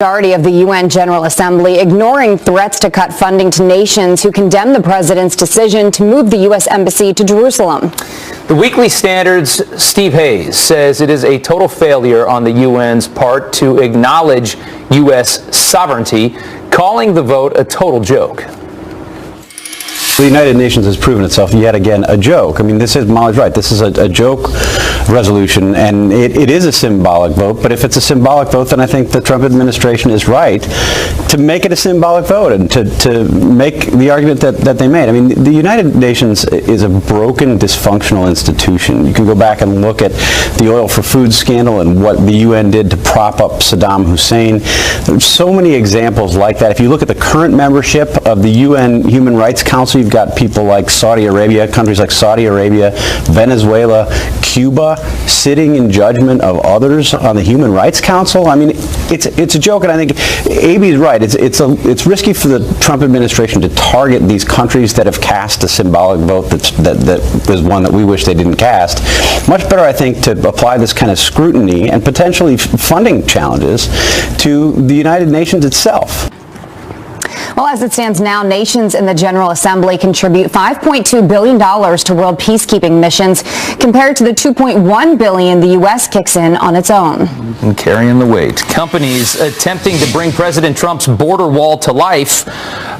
Majority of the UN General Assembly ignoring threats to cut funding to nations who condemn the president's decision to move the U.S. Embassy to Jerusalem. The Weekly Standard's Steve Hayes says it is a total failure on the UN's part to acknowledge U.S. sovereignty, calling the vote a total joke. The United Nations has proven itself yet again a joke. I mean, this is, Molly's right, this is a joke resolution, and it is a symbolic vote, but if it's a symbolic vote, then I think the Trump administration is right to make it a symbolic vote and to make the argument that they made. I mean, the United Nations is a broken, dysfunctional institution. You can go back and look at the oil for food scandal and what the UN did to prop up Saddam Hussein. There's so many examples like that. If you look at the current membership of the UN Human Rights Council, you've got people like Saudi Arabia, countries like Saudi Arabia, Venezuela, Cuba, sitting in judgment of others on the Human Rights Council. I mean, it's a joke, and I think A.B. is right. It's risky for the Trump administration to target these countries that have cast a symbolic vote that was one that we wish they didn't cast. Much better, I think, to apply this kind of scrutiny and potentially funding challenges to the United Nations itself. Well, as it stands now, nations in the General Assembly contribute $5.2 billion to world peacekeeping missions compared to the $2.1 billion the U.S. kicks in on its own. And carrying the weight. Companies attempting to bring President Trump's border wall to life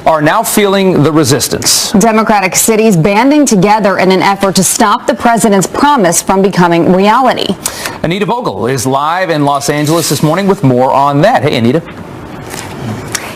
are now feeling the resistance. Democratic cities banding together in an effort to stop the president's promise from becoming reality. Anita Vogel is live in Los Angeles this morning with more on that. Hey, Anita.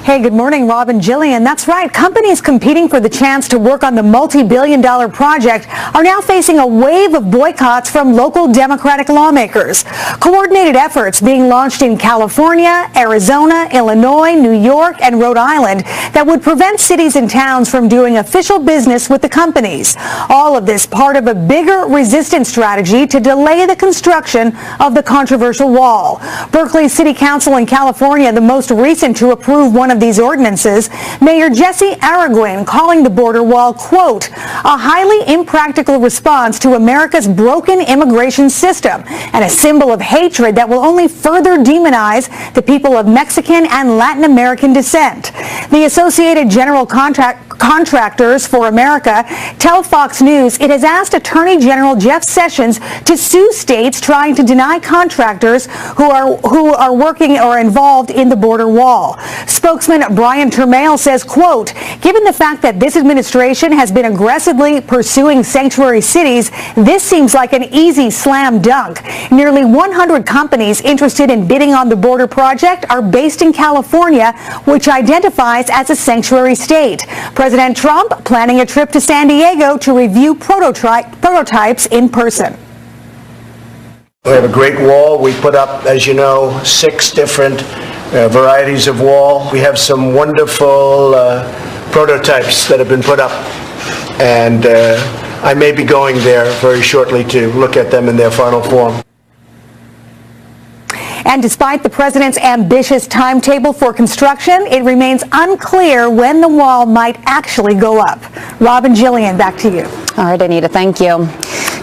Hey, good morning, Rob and Jillian. That's right. Companies competing for the chance to work on the multi-billion-dollar project are now facing a wave of boycotts from local Democratic lawmakers. Coordinated efforts being launched in California, Arizona, Illinois, New York, and Rhode Island that would prevent cities and towns from doing official business with the companies. All of this part of a bigger resistance strategy to delay the construction of the controversial wall. Berkeley City Council in California, the most recent to approve one of these ordinances, Mayor Jesse Araguin calling the border wall, quote, a highly impractical response to America's broken immigration system and a symbol of hatred that will only further demonize the people of Mexican and Latin American descent. The Associated General Contractors for America tell Fox News it has asked Attorney General Jeff Sessions to sue states trying to deny contractors who are working or involved in the border wall. Spokesman Brian Termale says, quote, given the fact that this administration has been aggressively pursuing sanctuary cities, this seems like an easy slam dunk. Nearly 100 companies interested in bidding on the border project are based in California, which identifies as a sanctuary state. President Trump planning a trip to San Diego to review prototypes in person. We have a great wall. We put up, as you know, 6 different varieties of wall. We have some wonderful prototypes that have been put up, and I may be going there very shortly to look at them in their final form. And despite the president's ambitious timetable for construction, it remains unclear when the wall might actually go up. Rob and Jillian, back to you. All right, Anita, thank you.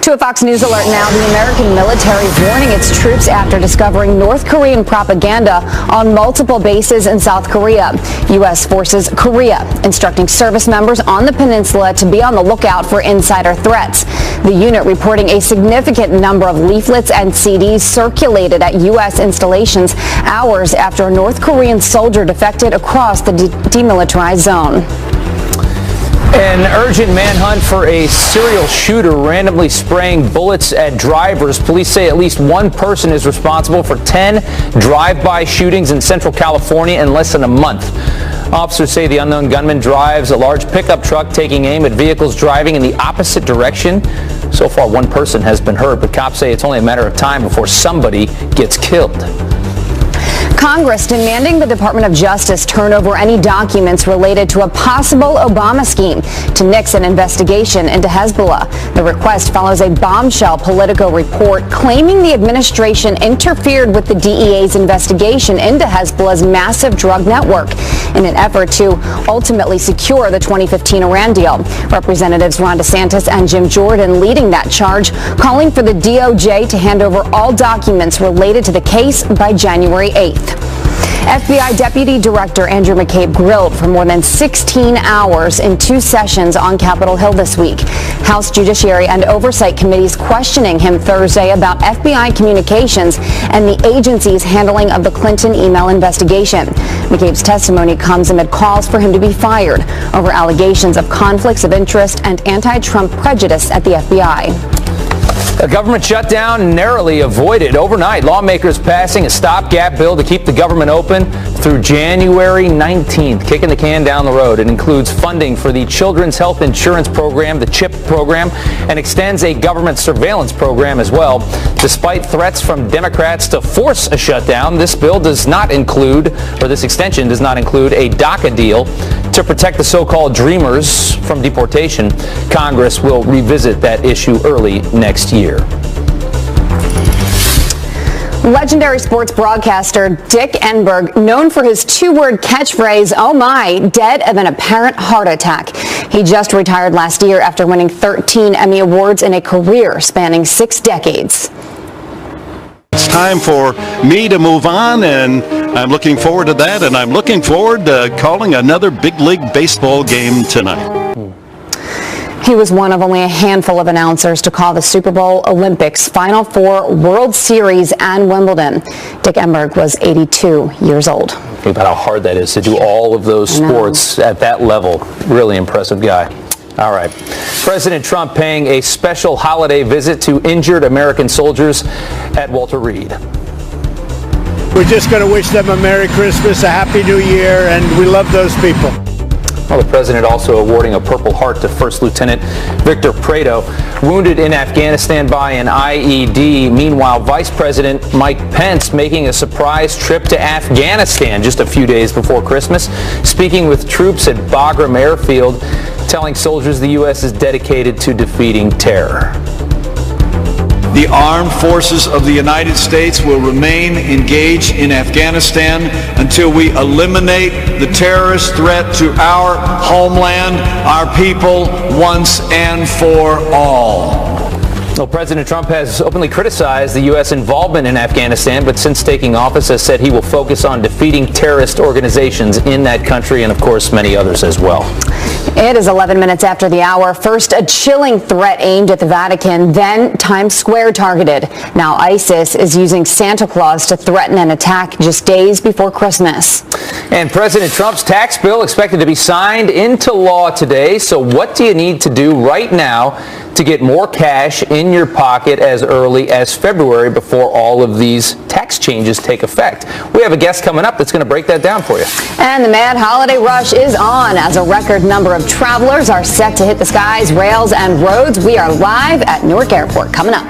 To a Fox News alert now, the American military warning its troops after discovering North Korean propaganda on multiple bases in South Korea. U.S. Forces Korea instructing service members on the peninsula to be on the lookout for insider threats. The unit reporting a significant number of leaflets and CDs circulated at U.S. installations hours after a North Korean soldier defected across the demilitarized zone. An urgent manhunt for a serial shooter randomly spraying bullets at drivers. Police say at least one person is responsible for 10 drive-by shootings in Central California in less than a month. Officers say the unknown gunman drives a large pickup truck taking aim at vehicles driving in the opposite direction. So far, one person has been hurt, but cops say it's only a matter of time before somebody gets killed. Congress demanding the Department of Justice turn over any documents related to a possible Obama scheme to nix an investigation into Hezbollah. The request follows a bombshell Politico report claiming the administration interfered with the DEA's investigation into Hezbollah's massive drug network in an effort to ultimately secure the 2015 Iran deal. Representatives Ron DeSantis and Jim Jordan leading that charge, calling for the DOJ to hand over all documents related to the case by January 8th. FBI Deputy Director Andrew McCabe grilled for more than 16 hours in 2 sessions on Capitol Hill this week. House Judiciary and Oversight Committees questioning him Thursday about FBI communications and the agency's handling of the Clinton email investigation. McCabe's testimony comes amid calls for him to be fired over allegations of conflicts of interest and anti-Trump prejudice at the FBI. A government shutdown narrowly avoided overnight. Lawmakers passing a stopgap bill to keep the government open through January 19th, kicking the can down the road. It includes funding for the Children's Health Insurance Program, the CHIP program, and extends a government surveillance program as well. Despite threats from Democrats to force a shutdown, this bill does not include, or this extension does not include, a DACA deal to protect the so-called Dreamers from deportation. Congress will revisit that issue early next year. Legendary sports broadcaster Dick Enberg, known for his 2-word catchphrase, "Oh my," dead of an apparent heart attack. He just retired last year after winning 13 Emmy Awards in a career spanning 6 decades. It's time for me to move on, and I'm looking forward to that, and I'm looking forward to calling another big league baseball game tonight. He was one of only a handful of announcers to call the Super Bowl, Olympics, Final Four, World Series, and Wimbledon. Dick Enberg was 82 years old. Think about how hard that is to do all of those sports at that level. Really impressive guy. All right. President Trump paying a special holiday visit to injured American soldiers at Walter Reed. We're just going to wish them a Merry Christmas, a Happy New Year, and we love those people. Well, the president also awarding a Purple Heart to First Lieutenant Victor Prado, wounded in Afghanistan by an IED. Meanwhile, Vice President Mike Pence making a surprise trip to Afghanistan just a few days before Christmas, speaking with troops at Bagram Airfield, telling soldiers the U.S. is dedicated to defeating terror. The armed forces of the United States will remain engaged in Afghanistan until we eliminate the terrorist threat to our homeland, our people, once and for all. Well, President Trump has openly criticized the U.S. involvement in Afghanistan, but since taking office has said he will focus on defeating terrorist organizations in that country and, of course, many others as well. It is 11 minutes after the hour. First, a chilling threat aimed at the Vatican, then Times Square targeted. Now ISIS is using Santa Claus to threaten an attack just days before Christmas. And President Trump's tax bill expected to be signed into law today. So what do you need to do right now to get more cash in your pocket as early as February before all of these tax changes take effect? We have a guest coming up that's going to break that down for you. And the mad holiday rush is on as a record number of travelers are set to hit the skies, rails, and roads. We are live at Newark Airport coming up.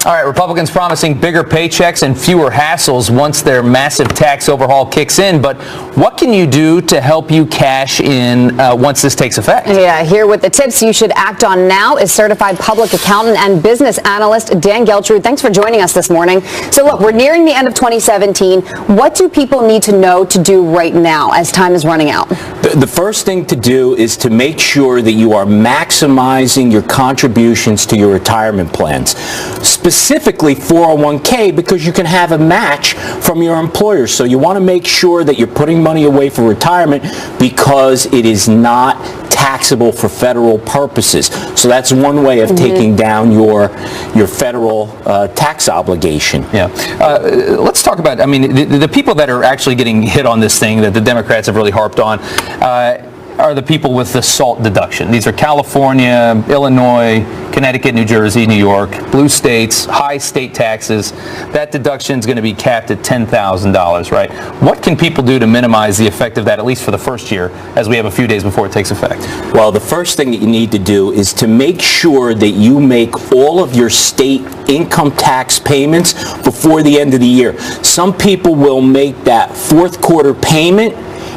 All right, Republicans promising bigger paychecks and fewer hassles once their massive tax overhaul kicks in. But what can you do to help you cash in once this takes effect? Yeah, here with the tips you should act on now is certified public accountant and business analyst Dan Geltrude. Thanks for joining us this morning. So look, we're nearing the end of 2017. What do people need to know to do right now as time is running out? The first thing to do is to make sure that you are maximizing your contributions to your retirement plans. Specifically 401k, because you can have a match from your employer. So you want to make sure that you're putting money away for retirement because it is not taxable for federal purposes. So that's one way of taking down your federal tax obligation. Yeah. Let's talk about, I mean, the people that are actually getting hit on this thing that the Democrats have really harped on are the people with the SALT deduction. These are California, Illinois, Connecticut, New Jersey, New York, blue states, high state taxes. That deduction is going to be capped at $10,000, right? What can people do to minimize the effect of that, at least for the first year, as we have a few days before it takes effect? Well, the first thing that you need to do is to make sure that you make all of your state income tax payments before the end of the year. Some people will make that fourth quarter payment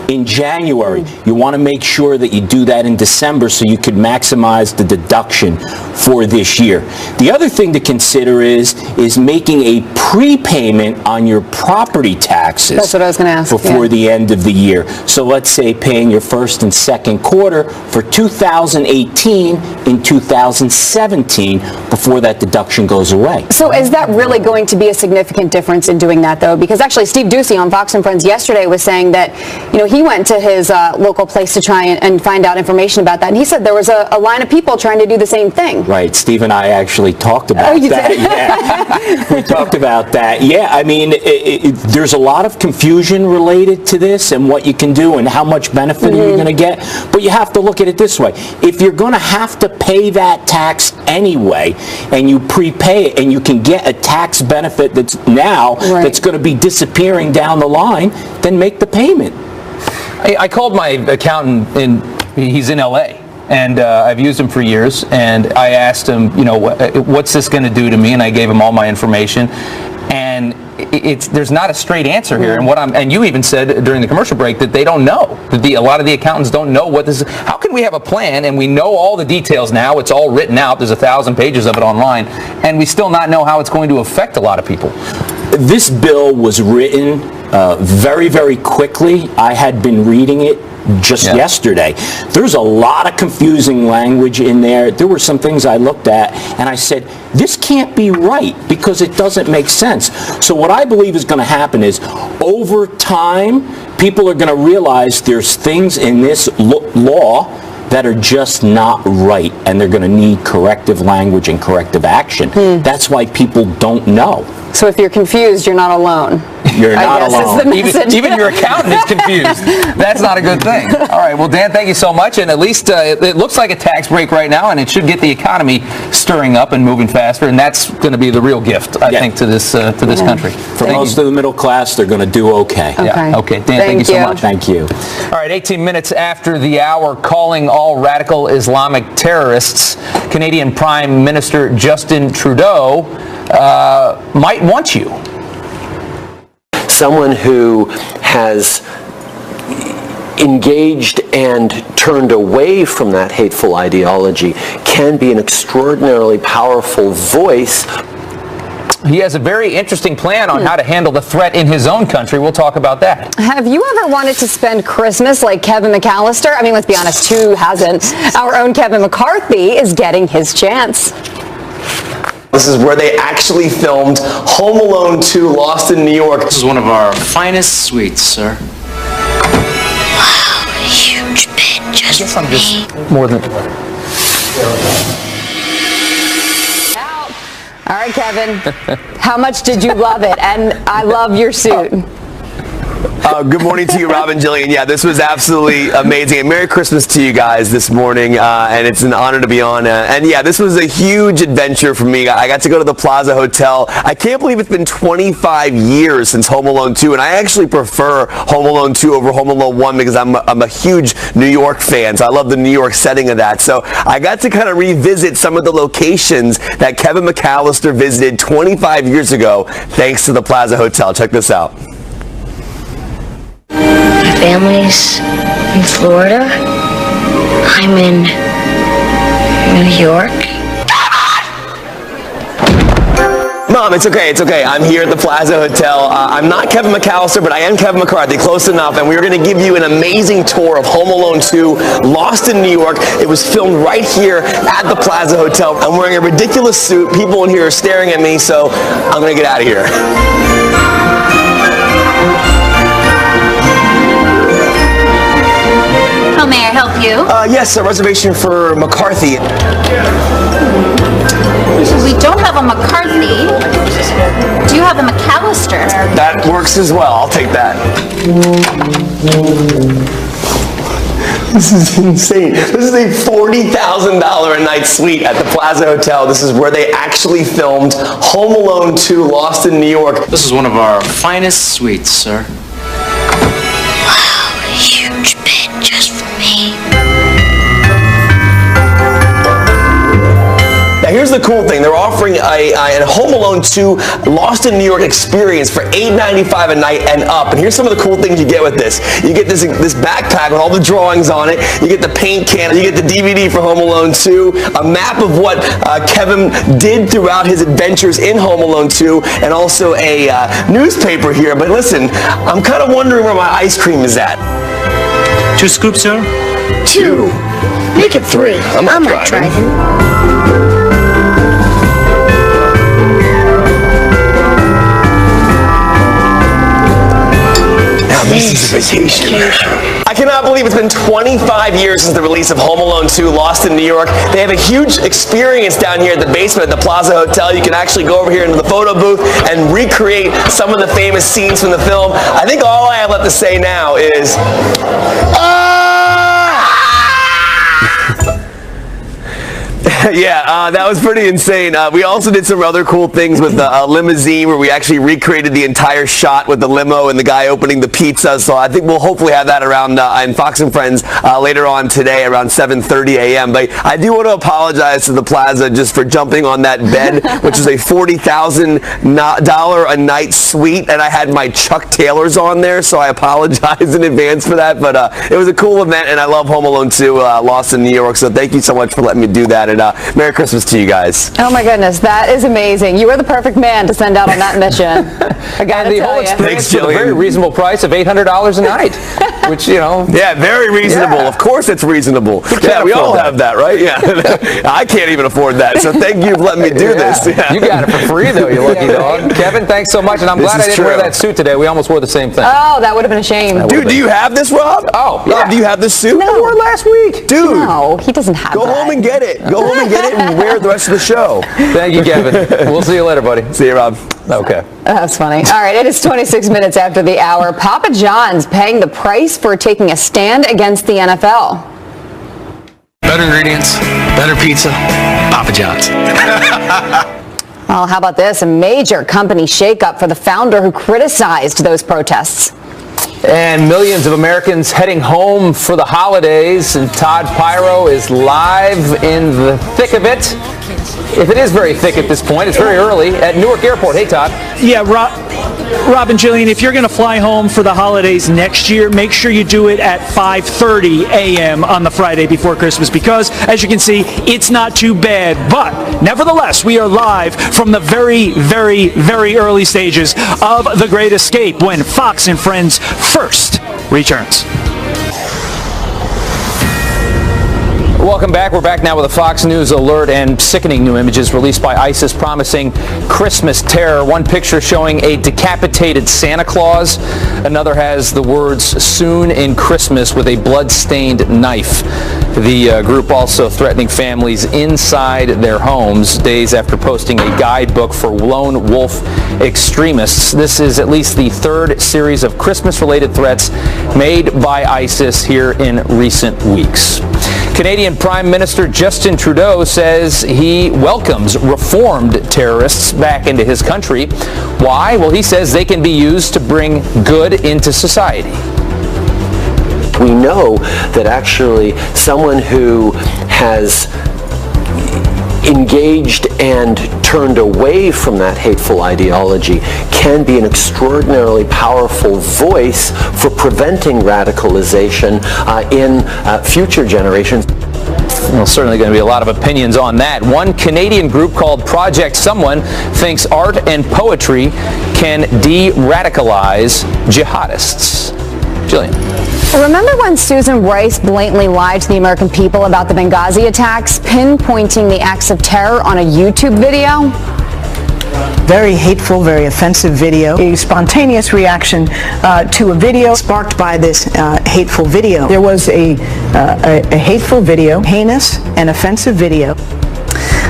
in January. You want to make sure that you do that in December so you could maximize the deduction for this year. The other thing to consider is making a prepayment on your property taxes. That's what I was going to ask. Before the end of the year. So let's say paying your first and second quarter for 2018 in 2017 before that deduction goes away. So is that really going to be a significant difference in doing that, though? Because actually Steve Doocy on Fox & Friends yesterday was saying that, he went to his local place to try and find out information about that. And he said there was a line of people trying to do the same thing. Right. Steve and I actually talked about that. Did? Yeah. We talked about that. Yeah. I mean, there's a lot of confusion related to this and what you can do and how much benefit are you going to get. But you have to look at it this way. If you're going to have to pay that tax anyway and you prepay it and you can get a tax benefit that's that's going to be disappearing down the line, then make the payment. I called my accountant, he's in L.A., and I've used him for years, and I asked him, what's this going to do to me, and I gave him all my information, and there's not a straight answer here, and you even said during the commercial break that they don't know, that a lot of the accountants don't know what this is. How can we have a plan, and we know all the details now, it's all written out, there's 1,000 pages of it online, and we still not know how it's going to affect a lot of people? This bill was written very, very quickly. I had been reading it just yesterday. There's a lot of confusing language in there. There were some things I looked at and I said, this can't be right because it doesn't make sense. So what I believe is going to happen is over time, people are going to realize there's things in this law that are just not right, and they're going to need corrective language and corrective action. That's why people don't know. So if you're confused, you're not alone. You're not alone. Even your accountant is confused. That's not a good thing. All right, well, Dan, thank you so much. And at least it looks like a tax break right now, and it should get the economy stirring up and moving faster. And that's going to be the real gift, I think, to this country. For most of the middle class, they're going to do okay. Okay. Dan, thank you so much. Thank you. All right, 18 minutes after the hour, calling all radical Islamic terrorists, Canadian Prime Minister Justin Trudeau might want you. Someone who has engaged and turned away from that hateful ideology can be an extraordinarily powerful voice. He has a very interesting plan on how to handle the threat in his own country. We'll talk about that. Have you ever wanted to spend Christmas like Kevin McAllister? I mean, let's be honest, who hasn't? Our own Kevin McCarthy is getting his chance. This is where they actually filmed Home Alone 2 Lost in New York. This is one of our finest suites, sir. Wow, huge bed just for me. More than... All right, Kevin, how much did you love it? And I love your suit. Good morning to you, Robin, Jillian. Yeah, this was absolutely amazing. And Merry Christmas to you guys this morning. And it's an honor to be on. And yeah, this was a huge adventure for me. I got to go to the Plaza Hotel. I can't believe it's been 25 years since Home Alone 2. And I actually prefer Home Alone 2 over Home Alone 1 because I'm a huge New York fan. So I love the New York setting of that. So I got to kind of revisit some of the locations that Kevin McAllister visited 25 years ago thanks to the Plaza Hotel. Check this out. My family's in Florida. I'm in New York. Mom, it's okay, it's okay. I'm here at the Plaza Hotel. I'm not Kevin McAllister, but I am Kevin McCarthy, close enough, and we're going to give you an amazing tour of Home Alone 2, Lost in New York. It was filmed right here at the Plaza Hotel. I'm wearing a ridiculous suit. People in here are staring at me, so I'm going to get out of here. How may I help you? Yes, a reservation for McCarthy. We don't have a McCarthy. Do you have a McAllister? That works as well. I'll take that. This is insane. This is a $40,000 a night suite at the Plaza Hotel. This is where they actually filmed Home Alone 2 Lost in New York. This is one of our finest suites, sir. Wow, huge bed just for me. Now here's the cool thing. They're offering a Home Alone 2 Lost in New York experience for $8.95 a night and up. And here's some of the cool things you get with this. You get this backpack with all the drawings on it. You get the paint can. You get the DVD for Home Alone 2, a map of what Kevin did throughout his adventures in Home Alone 2, and also a newspaper here. But listen, I'm kind of wondering where my ice cream is at. 2 scoops, sir? 2. Make it 3. I'm not driving. This is a vacation. I cannot believe it's been 25 years since the release of Home Alone 2 Lost in New York. They have a huge experience down here at the basement at the Plaza Hotel. You can actually go over here into the photo booth and recreate some of the famous scenes from the film. I think all I have left to say now is... Yeah, that was pretty insane. We also did some other cool things with the limousine where we actually recreated the entire shot with the limo and the guy opening the pizza. So I think we'll hopefully have that around in Fox and Friends later on today around 7:30 a.m. But I do want to apologize to the Plaza just for jumping on that bed, which is a $40,000 a night suite, and I had my Chuck Taylors on there, so I apologize in advance for that. But it was a cool event, and I love Home Alone 2 Lost in New York, so thank you so much for letting me do that. And Merry Christmas to you guys. Oh my goodness, that is amazing. You were the perfect man to send out on that mission. I gotta the tell whole you. experience for a very reasonable price of $800 a night, which, you know. Yeah, very reasonable. Yeah. Of course it's reasonable. Yeah, we all have that, right? Yeah. I can't even afford that, so thank you for letting me do this. Yeah. You got it for free, though, you lucky dog. Kevin, thanks so much, and I'm glad I didn't wear that suit today. We almost wore the same thing. Oh, that would have been a shame. Dude, do you have this, Rob? Oh, yeah. Rob, do you have this suit? No. I wore it last week. Dude. No, he doesn't have Go home and get it. Go home and get it and wear it the rest of the show. Thank you, Kevin. We'll see you later, buddy. See you, Rob. Okay. That's funny. All right, it is 26 minutes after the hour. Papa John's paying the price for taking a stand against the NFL. Better ingredients, better pizza, Papa John's. Well, how about this? A major company shakeup for the founder who criticized those protests. And millions of Americans heading home for the holidays, and Todd Pyro is live in the thick of it. If it is very thick at this point, it's very early at Newark Airport. Hey, Todd. Yeah, Rob and Jillian, if you're going to fly home for the holidays next year, make sure you do it at 5:30 a.m. on the Friday before Christmas, because, as you can see, it's not too bad. But, nevertheless, we are live from the very, very, very early stages of The Great Escape when Fox and Friends first returns. Welcome back. We're back now with a Fox News alert and sickening new images released by ISIS promising Christmas terror. One picture showing a decapitated Santa Claus. Another has the words "Soon in Christmas" with a blood-stained knife. The group also threatening families inside their homes days after posting a guidebook for lone wolf extremists. This is at least the third series of Christmas-related threats made by ISIS here in recent weeks. Canadian Prime Minister Justin Trudeau says he welcomes reformed terrorists back into his country. Why? Well, he says they can be used to bring good into society. We know that actually someone who has engaged and turned away from that hateful ideology can be an extraordinarily powerful voice for preventing radicalization in future generations. Well, certainly going to be a lot of opinions on that. One Canadian group called Project Someone thinks art and poetry can de-radicalize jihadists. Jillian. Remember when Susan Rice blatantly lied to the American people about the Benghazi attacks, pinpointing the acts of terror on a YouTube video? Very hateful, very offensive video. A spontaneous reaction to a video sparked by this hateful video. There was a hateful video, heinous and offensive video.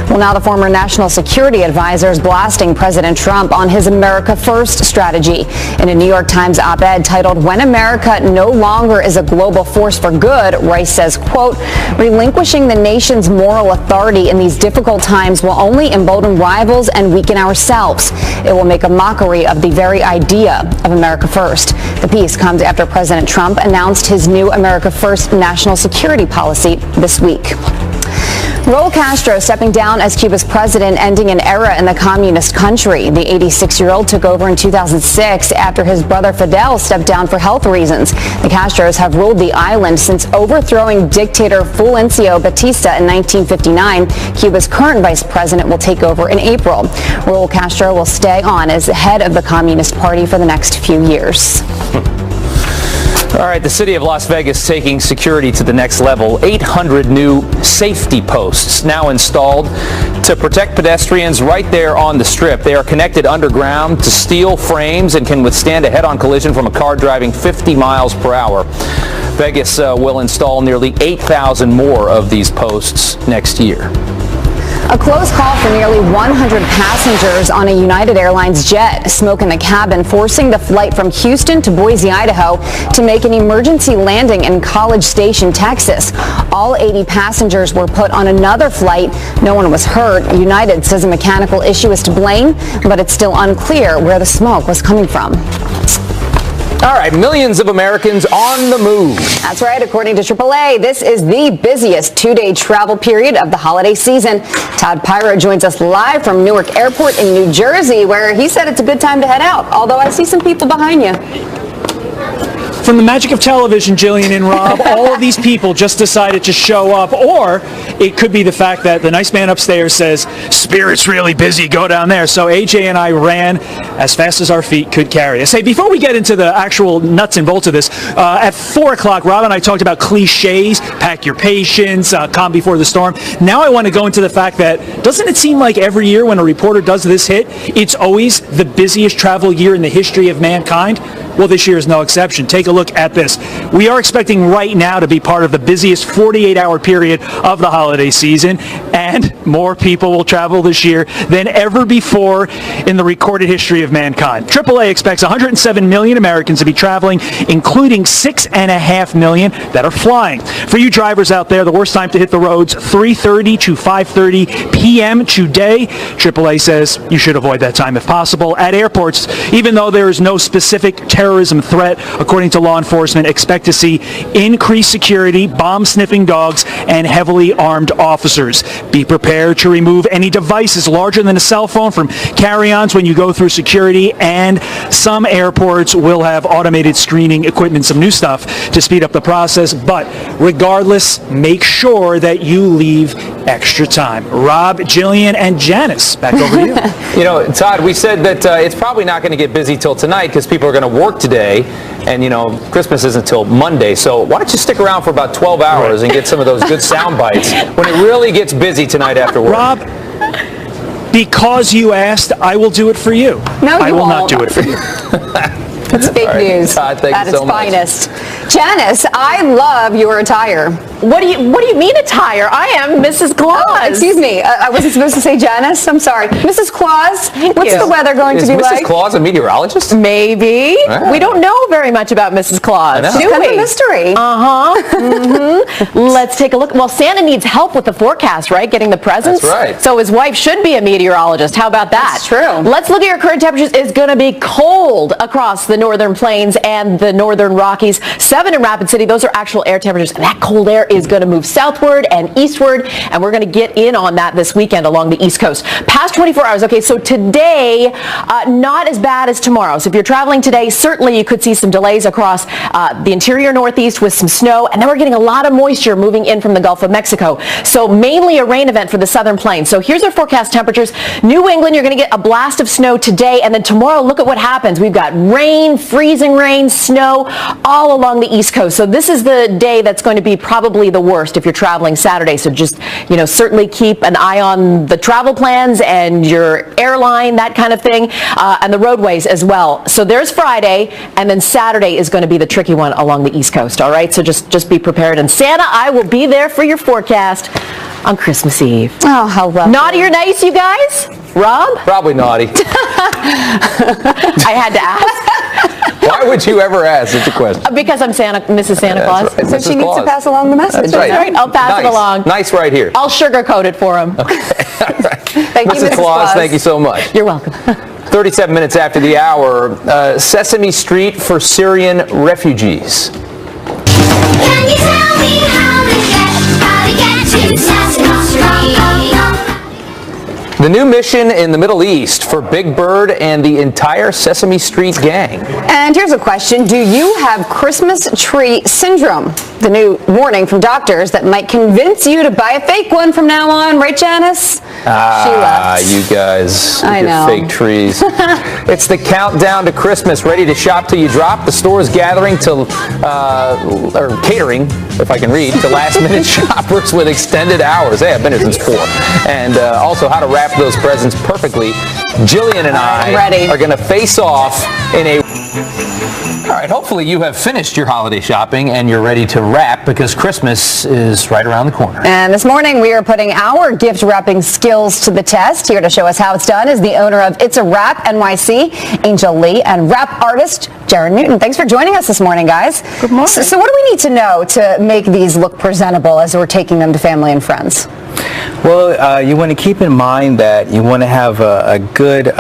Well, now the former national security advisor is blasting President Trump on his America First strategy. In a New York Times op-ed titled, "When America No Longer is a Global Force for Good," Rice says, quote, "Relinquishing the nation's moral authority in these difficult times will only embolden rivals and weaken ourselves. It will make a mockery of the very idea of America First." The piece comes after President Trump announced his new America First national security policy this week. Raul Castro stepping down as Cuba's president, ending an era in the communist country. The 86-year-old took over in 2006 after his brother Fidel stepped down for health reasons. The Castros have ruled the island since overthrowing dictator Fulgencio Batista in 1959. Cuba's current vice president will take over in April. Raul Castro will stay on as head of the Communist Party for the next few years. All right, the city of Las Vegas taking security to the next level. 800 new safety posts now installed to protect pedestrians right there on the strip. They are connected underground to steel frames and can withstand a head-on collision from a car driving 50 miles per hour. Vegas will install nearly 8,000 more of these posts next year. A close call for nearly 100 passengers on a United Airlines jet. Smoke in the cabin forcing the flight from Houston to Boise, Idaho to make an emergency landing in College Station, Texas. All 80 passengers were put on another flight. No one was hurt. United says a mechanical issue is to blame, but it's still unclear where the smoke was coming from. All right, millions of Americans on the move. That's right. According to AAA, this is the busiest two-day travel period of the holiday season. Todd Pyro joins us live from Newark Airport in New Jersey, where he said it's a good time to head out, although I see some people behind you. From the magic of television, Jillian and Rob, all of these people just decided to show up, or it could be the fact that the nice man upstairs says, Spirit's really busy, go down there. So AJ and I ran as fast as our feet could carry us. Hey, before we get into the actual nuts and bolts of this, at 4 o'clock, Rob and I talked about cliches, pack your patience, calm before the storm. Now I want to go into the fact that, doesn't it seem like every year when a reporter does this hit, it's always the busiest travel year in the history of mankind? Well, this year is no exception. Take a look at this. We are expecting right now to be part of the busiest 48-hour period of the holiday season, and more people will travel this year than ever before in the recorded history of mankind. AAA expects 107 million Americans to be traveling, including 6.5 million that are flying. For you drivers out there, the worst time to hit the roads, 3:30 to 5:30 p.m. today. AAA says you should avoid that time if possible. At airports, even though there is no specific terrorism threat, according to law enforcement, expect to see increased security, bomb-sniffing dogs, and heavily armed officers. Be prepared to remove any devices larger than a cell phone from carry-ons when you go through security, and some airports will have automated screening equipment, some new stuff to speed up the process. But regardless, make sure that you leave extra time. Rob, Jillian, and Janice, back over to you. You know, Todd, we said that it's probably not going to get busy till tonight because people are going to work today, and you know Christmas isn't until Monday, so why don't you stick around for about 12 hours and get some of those good sound bites when it really gets busy tonight after work. Rob, because you asked, I will do it for you. No, I you will won't. not do it for you. It's fake news Todd, thank at you its so much. finest. Janice, I love your attire. What do you mean attire? I am Mrs. Claus. Oh, excuse me. I wasn't supposed to say Janice. I'm sorry. Mrs. Claus, what's you. the weather going to be Is Mrs. like? Claus a meteorologist? Maybe. Ah. We don't know very much about Mrs. Claus, I know. do Kind of we? a mystery. Let's take a look. Well, Santa needs help with the forecast, right? Getting the presents. That's right. So his wife should be a meteorologist. How about that? That's true. Let's look at your current temperatures. It's going to be cold across the northern plains and the northern Rockies. 7 in Rapid City. Those are actual air temperatures. And that cold air is going to move southward and eastward, and we're going to get in on that this weekend along the East Coast. Past 24 hours. Okay, so today, not as bad as tomorrow. So if you're traveling today, certainly you could see some delays across the interior Northeast with some snow, and then we're getting a lot of moisture moving in from the Gulf of Mexico. So mainly a rain event for the southern plains. So here's our forecast temperatures. New England, you're going to get a blast of snow today, and then tomorrow, look at what happens. We've got rain, freezing rain, snow all along the East Coast. So this is the day that's going to be probably the worst if you're traveling Saturday. So just, certainly keep an eye on the travel plans and your airline, that kind of thing, and the roadways as well. So there's Friday, and then Saturday is going to be the tricky one along the East Coast, all right? So just be prepared. And Santa, I will be there for your forecast on Christmas Eve. Oh, how lovely. Naughty or nice, you guys? Rob? Probably naughty. I had to ask. Why would you ever ask such a question? Because I'm Mrs. Santa Claus. Right. So Mrs. she needs Claus. to pass along the message. That's right. All right, I'll pass it along. Nice right here. I'll sugarcoat it for him. Thank you, Mrs. Mrs. Claus, thank you so much. You're welcome. 37 minutes after the hour, Sesame Street for Syrian refugees. Can you tell me how to get to Sesame Street? The new mission in the Middle East for Big Bird and the entire Sesame Street gang. And here's a question. Do you have Christmas tree syndrome? The new warning from doctors that might convince you to buy a fake one from now on. Right, Janice? You guys with I your know. fake trees. It's the countdown to Christmas. Ready to shop till you drop. The store is gathering to, or catering, if I can read, to last-minute shoppers with extended hours. Hey, I've been here since 4. And also how to wrap those presents perfectly. Jillian and I are going to face off in a... All right, hopefully you have finished your holiday shopping and you're ready to wrap because Christmas is right around the corner. And this morning we are putting our gift wrapping skills to the test. Here to show us how it's done is the owner of It's a Wrap NYC, Angel Lee, and wrap artist Jaron Newton. Thanks for joining us this morning, guys. Good morning. So what do we need to know to make these look presentable as we're taking them to family and friends? Well, you want to keep in mind that you want to have a good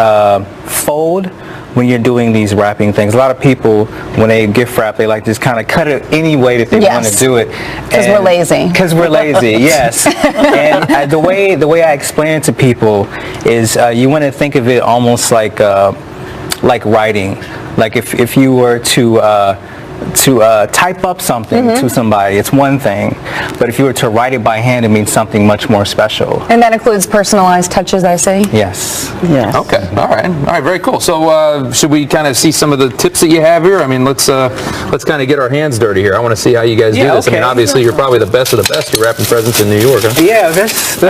fold when you're doing these wrapping things. A lot of people, when they gift wrap, they like just kind of cut it any way that they want to do it. Because we're lazy. Because we're lazy, yes. And the way I explain it to people is you want to think of it almost like writing. Like if you were to type up something to somebody, it's one thing, but if you were to write it by hand, it means something much more special. And that includes personalized touches, I see? Yes. Yes. Okay. All right. Very cool. So should we kind of see some of the tips that you have here? I mean, let's kind of get our hands dirty here. I want to see how you guys do this. Okay. I mean, obviously you're probably the best of the best. You're wrapping presents in New York, huh? Yeah, there's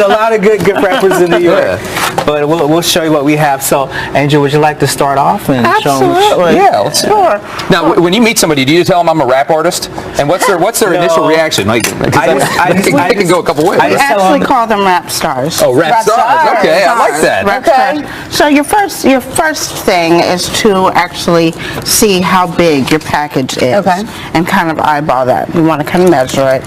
a lot of good gift wrappers in New York, but we'll show you what we have. So, Angel, would you like to start off and show them? Yeah, let's see. Now, when you meet somebody, do you tell them I'm a rap artist? And what's their initial reaction? Like, I can go a couple ways. I actually call them rap stars. Oh, rap stars. Okay, I like that. Rap stars. So your first thing is to actually see how big your package is, and kind of eyeball that. You want to kind of measure it,